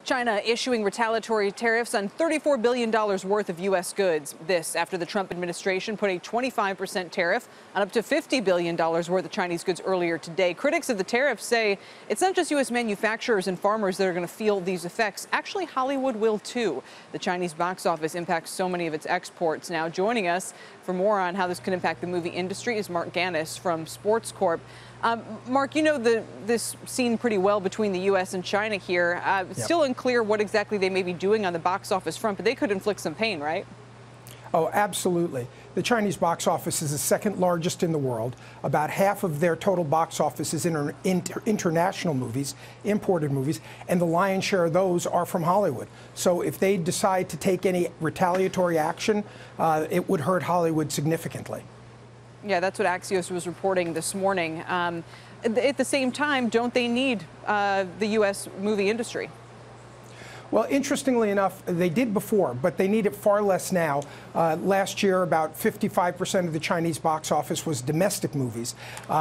China issuing retaliatory tariffs on $34 billion worth of U.S. goods. This after the Trump administration put a 25% tariff on up to $50 billion worth of Chinese goods earlier today. Critics of the tariffs say it's not just U.S. manufacturers and farmers that are going to feel these effects. Actually, Hollywood will too. The Chinese box office impacts so many of its exports. Now, joining us for more on how this could impact the movie industry is Marc Ganis from Sportscorp. Marc, you know this scene pretty well between the U.S. and China here. It's still unclear what exactly they may be doing on the box office front, but they could inflict some pain, right? Oh, absolutely. The Chinese box office is the second largest in the world. About half of their total box office is international movies, imported movies, and the lion's share of those are from Hollywood. So if they decide to take any retaliatory action, it would hurt Hollywood significantly. Yeah, that's what Axios was reporting this morning. At the same time, don't they need the U.S. movie industry? Well, interestingly enough, they did before, but they need it far less now. Last year, about 55% of the Chinese box office was domestic movies.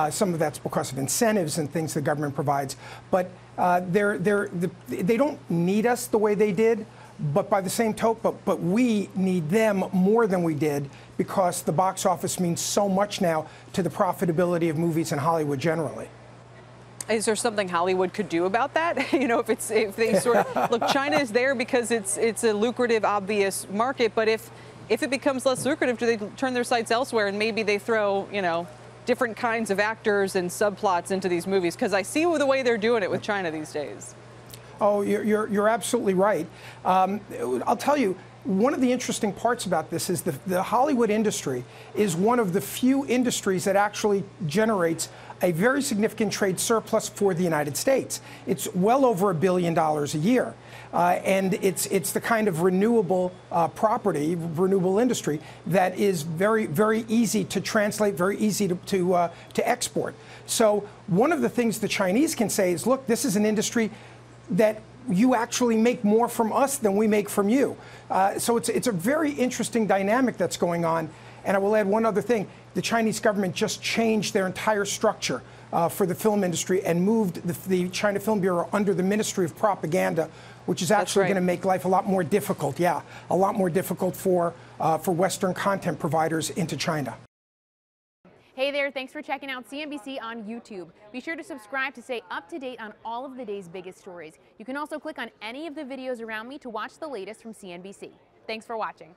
Some of that's because of incentives and things the government provides. But they don't need us the way they did. But by the same token, but we need them more than we did because the box office means so much now to the profitability of movies in Hollywood generally. Is there something Hollywood could do about that? You know, if they sort of look, China is there because it's a lucrative, obvious market. But if it becomes less lucrative, do they turn their sights elsewhere and maybe they throw, you know, different kinds of actors and subplots into these movies? Because I see the way they're doing it with China these days. Oh, you're absolutely right. I'll tell you, one of the interesting parts about this is the Hollywood industry is one of the few industries that actually generates a very significant trade surplus for the United States. It's well over $1 billion a year. And it's the kind of renewable property, renewable industry that is very, very easy to translate, very easy to export. So one of the things the Chinese can say is, look, this is an industry that you actually make more from us than we make from you. So it's a very interesting dynamic that's going on. And I will add one other thing. The Chinese government just changed their entire structure for the film industry and moved the China Film Bureau under the Ministry of Propaganda, which is actually going to make life a lot more difficult. Yeah, a lot more difficult for Western content providers into China. Hey there, thanks for checking out CNBC on YouTube. Be sure to subscribe to stay up to date on all of the day's biggest stories. You can also click on any of the videos around me to watch the latest from CNBC. Thanks for watching.